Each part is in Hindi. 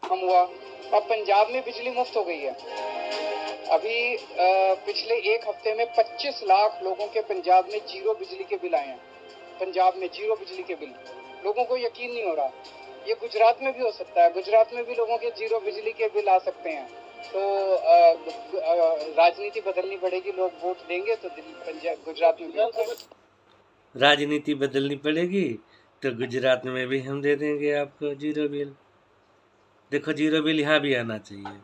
काम हुआ। अब पंजाब में बिजली मुफ्त हो गई है। अभी पिछले एक हफ्ते में 25 लाख लोगों के पंजाब में जीरो बिजली के बिल आए हैं। पंजाब में जीरो बिजली के बिल, लोगों को यकीन नहीं हो रहा। ये गुजरात में भी हो सकता है, गुजरात में भी लोगों के जीरो बिजली के बिल आ सकते हैं। तो राजनीति बदलनी पड़ेगी, लोग वोट देंगे तो पंजाब गुजरात में भी राजनीति बदलनी पड़ेगी तो गुजरात में भी हम दे देंगे आपको जीरो बिल। देखो, जीरो बिल यहाँ भी आना चाहिए।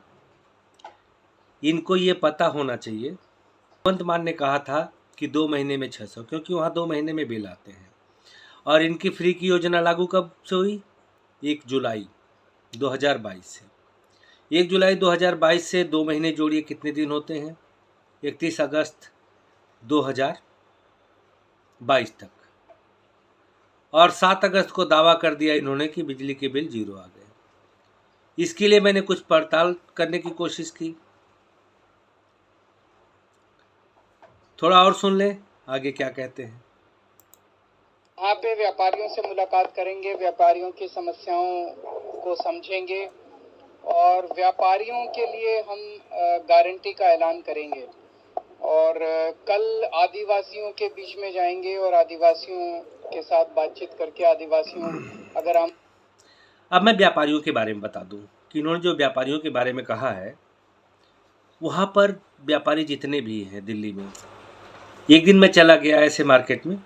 इनको ये पता होना चाहिए। भगवंत मान ने कहा था कि 2 महीने में 600, क्योंकि वहाँ 2 महीने में बिल आते हैं। और इनकी फ्री की योजना लागू कब से हुई? 1 जुलाई 2022 से। 1 जुलाई 2022 से 2 महीने जोड़िए कितने दिन होते हैं? 31 अगस्त 2022 तक। और 7 अगस्त को दावा कर दिया इन्होंने कि बिजली के बिल जीरो आ गए। इसके लिए मैंने कुछ पड़ताल करने की कोशिश की। थोड़ा और सुन ले आगे क्या कहते हैं। वहाँ पे व्यापारियों से मुलाकात करेंगे, व्यापारियों की समस्याओं को समझेंगे और व्यापारियों के लिए हम गारंटी का ऐलान करेंगे। और कल आदिवासियों के बीच में जाएंगे और आदिवासियों के साथ बातचीत करके आदिवासियों अगर हम अब मैं व्यापारियों के बारे में बता दूं कि इन्होंने जो व्यापारियों के बारे में कहा है, वहाँ पर व्यापारी जितने भी हैं दिल्ली में, एक दिन मैं चला गया ऐसे मार्केट में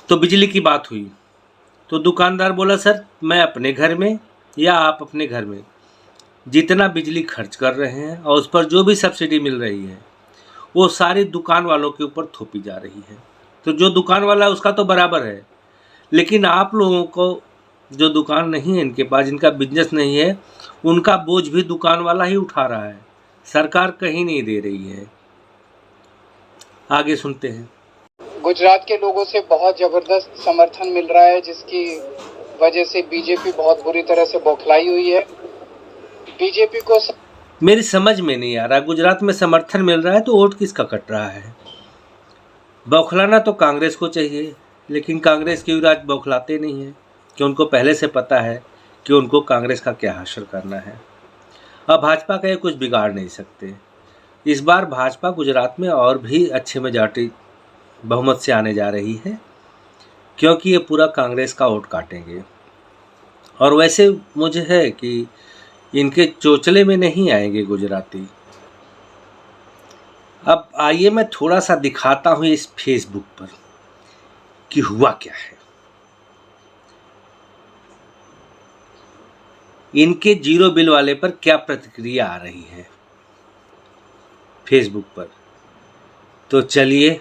तो बिजली की बात हुई तो दुकानदार बोला, सर मैं अपने घर में या आप अपने घर में जितना बिजली खर्च कर रहे हैं और उस पर जो भी सब्सिडी मिल रही है वो सारी दुकान वालों के ऊपर थोपी जा रही है। तो जो दुकान वाला है उसका तो बराबर है, लेकिन आप लोगों को जो दुकान नहीं है, इनके पास जिनका बिजनेस नहीं है, उनका बोझ भी दुकान वाला ही उठा रहा है, सरकार कहीं नहीं दे रही है। आगे सुनते हैं। गुजरात के लोगों से बहुत ज़बरदस्त समर्थन मिल रहा है, जिसकी वजह से बीजेपी बहुत बुरी तरह से बौखलाई हुई है। बीजेपी को मेरी समझ में नहीं आ रहा, गुजरात में समर्थन मिल रहा है तो वोट किसका कट रहा है? बौखलाना तो कांग्रेस को चाहिए, लेकिन कांग्रेस के विराज बौखलाते नहीं हैं कि उनको पहले से पता है कि उनको कांग्रेस का क्या हासिल करना है। अब भाजपा का ये कुछ बिगाड़ नहीं सकते। इस बार भाजपा गुजरात में और भी अच्छे मेजॉरिटी बहुमत से आने जा रही है, क्योंकि ये पूरा कांग्रेस का वोट काटेंगे। और वैसे मुझे है कि इनके चोचले में नहीं आएंगे गुजराती। अब आइए मैं थोड़ा सा दिखाता हूँ इस फेसबुक पर कि हुआ क्या है। इनके जीरो बिल वाले पर क्या प्रतिक्रिया आ रही है फेसबुक पर। तो चलिए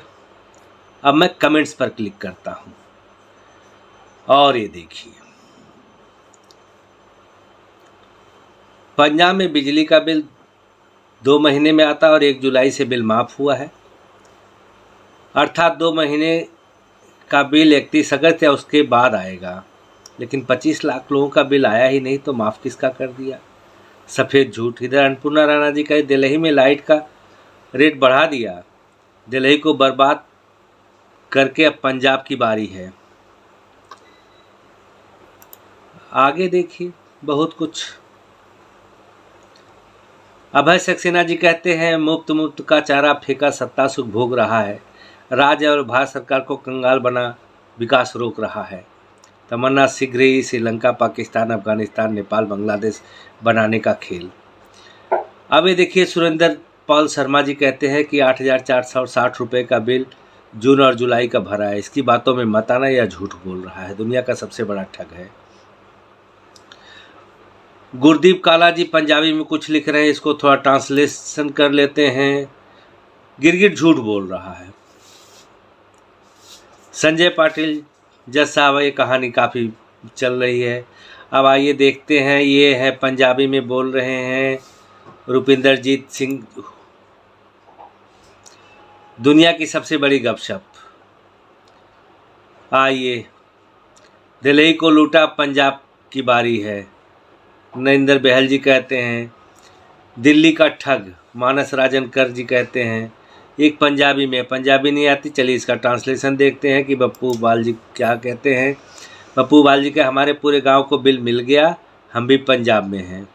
अब मैं कमेंट्स पर क्लिक करता हूँ और ये देखिए, पंजाब में बिजली का बिल 2 महीने में आता और 1 जुलाई से बिल माफ़ हुआ है, अर्थात 2 महीने का बिल 31 अगस्त या उसके बाद आएगा। लेकिन 25 लाख लोगों का बिल आया ही नहीं तो माफ़ किसका कर दिया? सफ़ेद झूठ। इधर अन्नपूर्णा राणा जी का दिल्ली में लाइट का रेट बढ़ा दिया, दिल्ली को बर्बाद करके अब पंजाब की बारी है। आगे देखिए बहुत कुछ। अभय सक्सेना जी कहते हैं, मुफ्त का चारा फेंका सत्ता सुख भोग रहा है, राज्य और भारत सरकार को कंगाल बना विकास रोक रहा है। तमन्ना शीघ्र ही श्रीलंका, पाकिस्तान, अफगानिस्तान, नेपाल, बांग्लादेश बनाने का खेल। अब ये देखिए, सुरेंद्र पाल शर्मा जी कहते हैं कि 8,460 रुपये का बिल जून और जुलाई का भरा है, इसकी बातों में मत आना, या झूठ बोल रहा है, दुनिया का सबसे बड़ा ठग है। गुरदीप काला जी पंजाबी में कुछ लिख रहे हैं, इसको थोड़ा ट्रांसलेशन कर लेते हैं। गिरगिट झूठ बोल रहा है। संजय पाटिल जज साहब, ये कहानी काफ़ी चल रही है। अब आइए देखते हैं, ये है पंजाबी में बोल रहे हैं रुपिंदरजीत सिंह, दुनिया की सबसे बड़ी गपशप। आइए, दिल्ली को लूटा पंजाब की बारी है। नरेंद्र बहल जी कहते हैं, दिल्ली का ठग। मानस राजन कर जी कहते हैं, एक पंजाबी में, पंजाबी नहीं आती, चलिए इसका ट्रांसलेशन देखते हैं कि बप्पू बाल जी क्या कहते हैं। बप्पू बाल जी के, हमारे पूरे गांव को बिल मिल गया, हम भी पंजाब में हैं।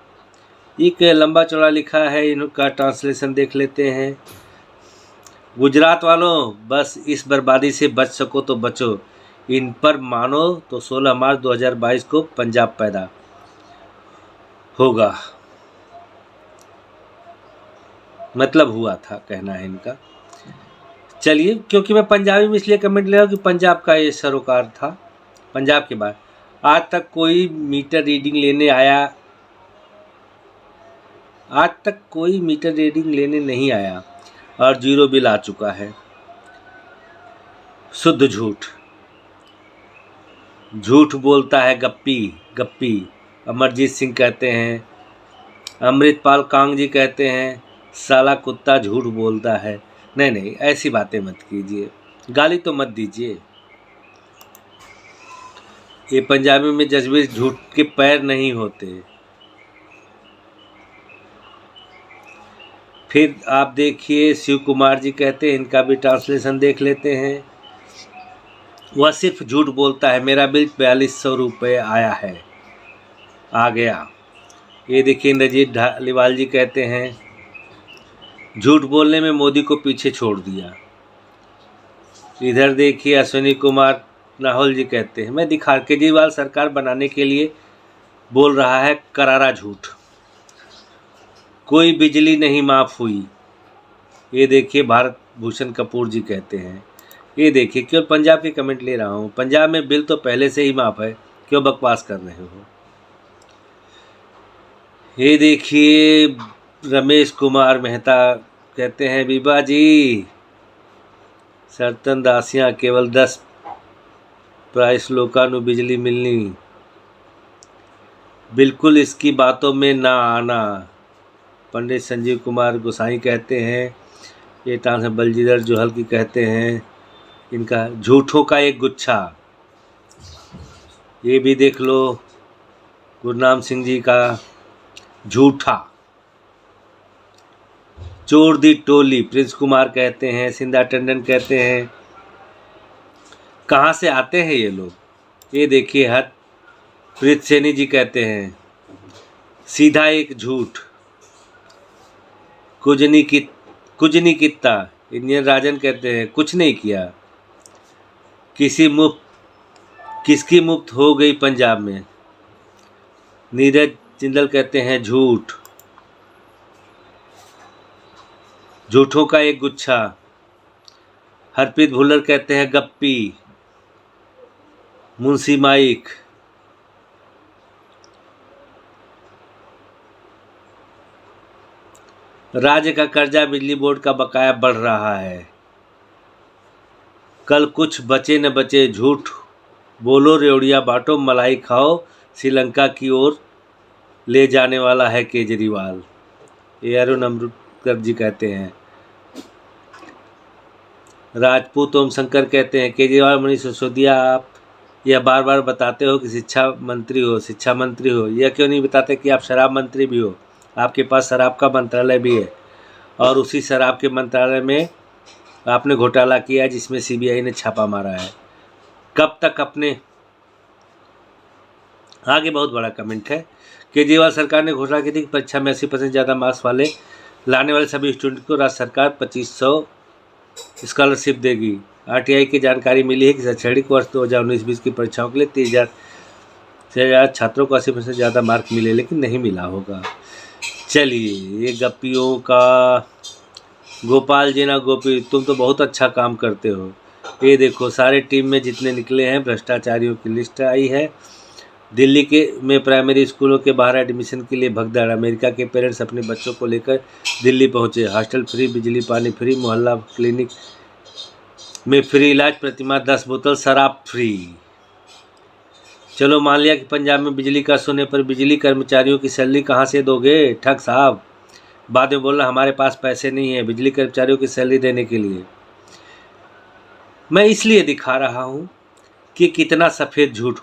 एक लंबा चौड़ा लिखा है, इनका ट्रांसलेशन देख लेते हैं। गुजरात वालों, बस इस बर्बादी से बच सको तो बचो, इन पर मानो तो 16 मार्च 2022 को पंजाब पैदा होगा। मतलब हुआ था, कहना है इनका। चलिए, क्योंकि मैं पंजाबी में इसलिए कमेंट ले रहा हूँ कि पंजाब का ये सरोकार था। पंजाब के बाद आज तक कोई मीटर रीडिंग लेने नहीं आया और 0 बिल आ चुका है। शुद्ध झूठ बोलता है गप्पी। अमरजीत सिंह कहते हैं, अमृतपाल कांग जी कहते हैं, साला कुत्ता झूठ बोलता है। नहीं, ऐसी बातें मत कीजिए, गाली तो मत दीजिए। ये पंजाबी में जज्बे झूठ के पैर नहीं होते। फिर आप देखिए, शिव कुमार जी कहते हैं, इनका भी ट्रांसलेशन देख लेते हैं। वह सिर्फ झूठ बोलता है, मेरा बिल 4200 रुपये आया है, आ गया। ये देखिए, इंद्रजीत धालीवाल जी कहते हैं, झूठ बोलने में मोदी को पीछे छोड़ दिया। इधर देखिए, अश्विनी कुमार नाहल जी कहते हैं, मैं दिखा केजरीवाल सरकार बनाने के लिए बोल रहा है करारा झूठ, कोई बिजली नहीं माफ़ हुई। ये देखिए, भारत भूषण कपूर जी कहते हैं। ये देखिए, क्यों पंजाब के कमेंट ले रहा हूँ, पंजाब में बिल तो पहले से ही माफ़ है, क्यों बकवास कर रहे हो। ये देखिए, रमेश कुमार मेहता कहते हैं, बीबा जी सर्तन दासियाँ केवल 10 प्राइस लोगों को बिजली मिलनी, बिल्कुल इसकी बातों में ना आना। पंडित संजीव कुमार गोसाई कहते हैं। ये टांस बलजीधर जोहल की कहते हैं, इनका झूठों का एक गुच्छा। ये भी देख लो, गुरनाम सिंह जी का झूठा। चोर दी टोली, प्रिंस कुमार कहते हैं, सिंधा टंडन कहते हैं, कहाँ से आते हैं ये लोग। ये देखिए, हरप्रीत सैनी जी कहते हैं, सीधा एक झूठ, कुछ नहीं कितना। इंडियन राजन कहते हैं, कुछ नहीं किया। किसकी मुफ्त हो गई पंजाब में। नीरज जिंदल कहते हैं, झूठों का एक गुच्छा। हरप्रीत भुल्लर कहते हैं, गप्पी। मुंशी माइक, राज्य का कर्जा, बिजली बोर्ड का बकाया बढ़ रहा है, कल कुछ बचे न बचे, झूठ बोलो रेवड़िया बांटो, मलाई खाओ, श्रीलंका की ओर ले जाने वाला है केजरीवाल। ये अरुण अमृतकर जी कहते हैं। राजपूत ओम शंकर कहते हैं, केजरीवाल मनीष सिसोदिया, आप यह बार बार बताते हो कि शिक्षा मंत्री हो, यह क्यों नहीं बताते कि आप शराब मंत्री भी हो। आपके पास शराब का मंत्रालय भी है और उसी शराब के मंत्रालय में आपने घोटाला किया है, जिसमें सीबीआई ने छापा मारा है। कब तक अपने आगे बहुत बड़ा कमेंट है। केजरीवाल सरकार ने घोषणा की थी कि परीक्षा में 80% ज़्यादा मार्क्स वाले लाने वाले सभी स्टूडेंट को राज्य सरकार 2500 स्कॉलरशिप देगी। आरटीआई की जानकारी मिली है कि शैक्षणिक वर्ष 2019-20 की परीक्षाओं के लिए 30,000 से ज़्यादा छात्रों को 80% से ज़्यादा मार्क मिले, लेकिन नहीं मिला होगा। चलिए, ये गप्पियों का गोपाल जी ना गोपी, तुम तो बहुत अच्छा काम करते हो। ये देखो, सारे टीम में जितने निकले हैं भ्रष्टाचारियों की लिस्ट आई है। दिल्ली में प्राइमरी स्कूलों के बाहर एडमिशन के लिए भगदड़। अमेरिका के पेरेंट्स अपने बच्चों को लेकर दिल्ली पहुंचे। हॉस्टल फ्री, बिजली पानी फ्री, मोहल्ला क्लिनिक में फ्री इलाज, प्रतिमाह 10 बोतल शराब फ्री। चलो, मान लिया कि पंजाब में बिजली का सोने पर बिजली कर्मचारियों की सैलरी कहाँ से दोगे ठग साहब। बाद में बोलना हमारे पास पैसे नहीं है बिजली कर्मचारियों की सैलरी देने के लिए। मैं इसलिए दिखा रहा हूँ कि कितना सफ़ेद झूठ।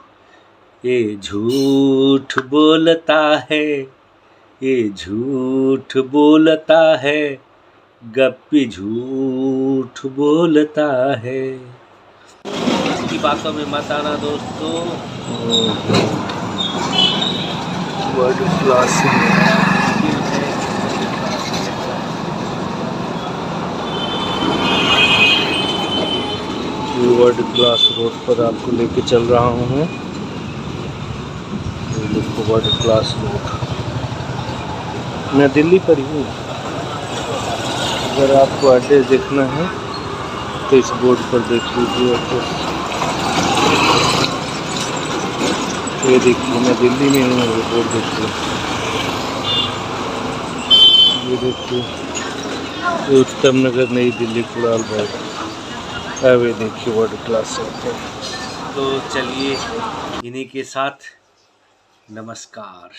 ये झूठ बोलता है, ये झूठ बोलता है, गप्पी झूठ बोलता है। इसकी बातों में मत आना दोस्तों। World class world class road पर आपको लेके चल रहा हूँ मैं। ये देखो वर्ल्ड क्लास रोड, मैं दिल्ली पर ही हूँ। अगर आपको एड्रेस देखना है तो इस बोर्ड पर देख लीजिए एड्रेस। ये देखिए मैं दिल्ली में हूँ, ये बोर्ड देखिए, ये देखिए ये उत्तम नगर नई दिल्ली कुड़ाल बाग। अब ये देखिए वर्ल्ड क्लास है। तो चलिए इन्हीं के साथ नमस्कार।